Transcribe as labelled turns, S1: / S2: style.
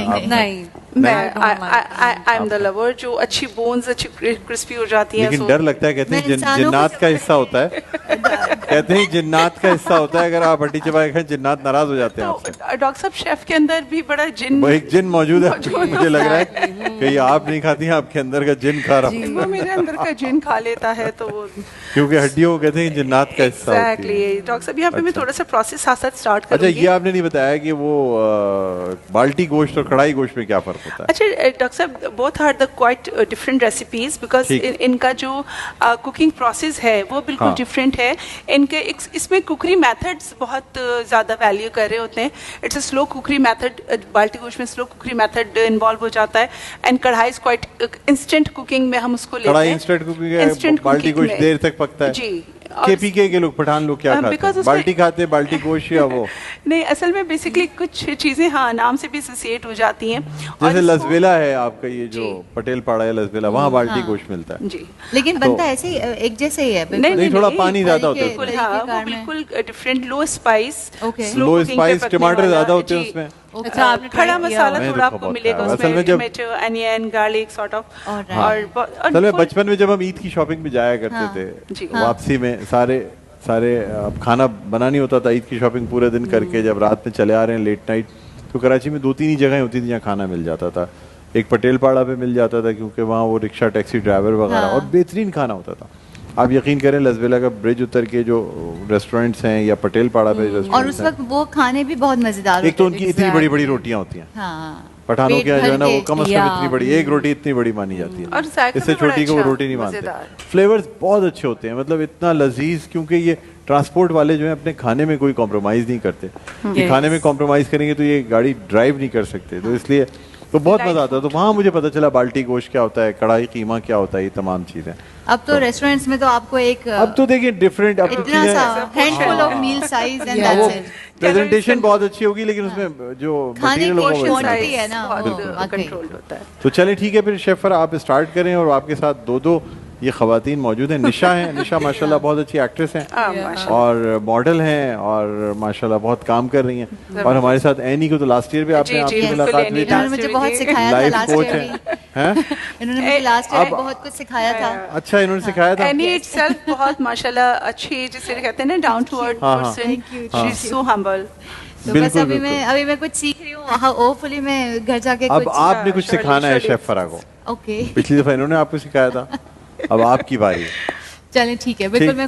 S1: नहीं
S2: नहीं,
S3: I am the lover, जो अच्छी बोन्स अच्छी क्रिस्पी हो जाती हैं।
S4: लेकिन डर लगता है, कहते हैं जिन्नात का हिस्सा होता है। कहते हैं जिन्नात का हिस्सा होता है, अगर आप हड्डी चबाए खाएं जिन्नात नाराज हो जाते हैं आपसे।
S3: डॉक्टर साहब, शेफ के अंदर भी बड़ा जिन,
S4: एक जिन मौजूद है। मुझे लग रहा है कि आप नहीं खाती हैं, आपके अंदर का जिन खा रहा
S3: वो मेरे अंदर का जिन खा लेता है, तो वो
S4: क्योंकि हड्डियों को कहते हैं जिन्नात का हिस्सा होती है।
S3: एग्जैक्टली। डॉक्टर साहब, यहाँ पे मैं थोड़ा सा प्रोसेस साथ साथ स्टार्ट करूंगी।
S4: अच्छा, ये आपने नहीं बताया कि वो बाल्टी गोश्त और कढ़ाई गोश्त में क्या फर्क होता है?
S3: अच्छा डॉक्टर साहब, both are the quite different recipes, because इनका जो कुकिंग प्रोसेस है वो बिल्कुल डिफरेंट है। इनके इसमें कुकरी मेथड्स बहुत ज़्यादा वैल्यू कर रहे होते हैं। It's a slow cookery method, बाल्टी गोश्त में स्लो कुकरी मेथड इन्वॉल्व हो जाता है। एंड कढ़ाई इज क्वाइट इंस्टेंट कुकिंग में हम उसको लेते हैं।
S4: कढ़ाई इंस्टेंट कुकिंग है, बाल्टी गोश्त देर तक पकता है।
S3: जी।
S4: केपीके के लोग, पठान लोग क्या खाते हैं? बाल्टी खाते हैं, बाल्टी गोश्त या वो?
S3: नहीं, असल में बेसिकली कुछ चीजें हाँ नाम से भी एसोसिएट हो जाती हैं।
S4: जैसे लसबेला है आपका, ये जो पटेल पाड़ा है लसबेला, वहाँ बाल्टी गोश्त मिलता है
S2: जी, लेकिन बनता ऐसे ही एक जैसे ही है।
S4: नहीं, थोड़ा पानी ज्यादा होता है,
S3: बिल्कुल डिफरेंट। लो स्पाइस,
S4: लो स्पाइस, टमाटर ज्यादा होते हैं उसमें।
S3: अच्छा, खड़ा मसाला थोड़ा आपको मिलेगा उसमें, tomato, onion, garlic sort of. और
S4: बचपन में जब हम ईद की शॉपिंग पे जाया करते थे, वापसी में सारे अब खाना बना नहीं होता था, ईद की शॉपिंग पूरे दिन करके जब रात में चले आ रहे हैं लेट नाइट, तो कराची में 2-3 ही जगह होती थी जहाँ खाना मिल जाता था। एक पटेल पाड़ा पे मिल जाता था क्योंकि वहाँ वो रिक्शा टैक्सी ड्राइवर वगैरह, और बेहतरीन खाना होता था। आप यकीन करें, लसबेला का ब्रिज उतर के जो रेस्टोरेंट्स हैं या पटेल पाड़ा पे रेस्टोरेंट्स, और
S2: उस वक्त वो खाने भी बहुत मजेदार।
S4: एक तो उनकी इतनी बड़ी बड़ी रोटियां होती हैं, पठानों के यहाँ जो है ना, वो कम से कम इतनी बड़ी, एक रोटी इतनी बड़ी मानी जाती है, इससे छोटी को वो रोटी नहीं मानते। फ्लेवर्स बहुत अच्छे होते हैं, मतलब इतना लजीज, क्योंकि ये ट्रांसपोर्ट वाले जो है अपने खाने में कोई कॉम्प्रोमाइज नहीं करते कि खाने में कॉम्प्रोमाइज करेंगे तो ये गाड़ी ड्राइव नहीं कर सकते, तो इसलिए तो बहुत मजा आता है। तो वहाँ मुझे पता चला बाल्टी गोश्त क्या होता है, कढ़ाई कीमा क्या होता है, ये तमाम चीजें।
S2: अब तो रेस्टोरेंट्स में तो आपको एक,
S4: अब तो देखिए डिफरेंट, अब
S2: इतना सा handful of meal size and that's it.
S4: Presentation बहुत अच्छी होगी, लेकिन उसमें जो मटेरियल होगा
S2: है ना,
S3: कंट्रोल होता है।
S4: तो चलिए ठीक है, फिर शेफ आप स्टार्ट करें, और आपके साथ दो ये खवातीन मौजूद हैं। निशा है, निशा माशाल्लाह बहुत अच्छी एक्ट्रेस हैं और मॉडल हैं, और माशाल्लाह बहुत काम कर रही हैं। और हमारे साथ एनी को तो लास्ट ईयर भी आपने आपकी मुलाकात हुई थी,
S2: मुझे बहुत सिखाया था लास्ट ईयर
S4: हैं,
S2: इन्होंने मुझे लास्ट ईयर बहुत कुछ सिखाया था।
S4: अच्छा, इन्होंने सिखाया था।
S3: एनी इटसेल्फ बहुत माशाल्लाह अच्छी, जिसे कहते हैं ना down to earth person, she is so humble.
S2: तो बस अभी मैं कुछ सीख रही हूँ, होपफुली मैं घर जाके
S4: अब आपने कुछ सिखाना है शेफ फरा को।
S2: ओके,
S4: पिछली दफा इन्होंने आपको सिखाया था, अब आपकी बारी है।
S2: चलें ठीक है, बिल्कुल। मैं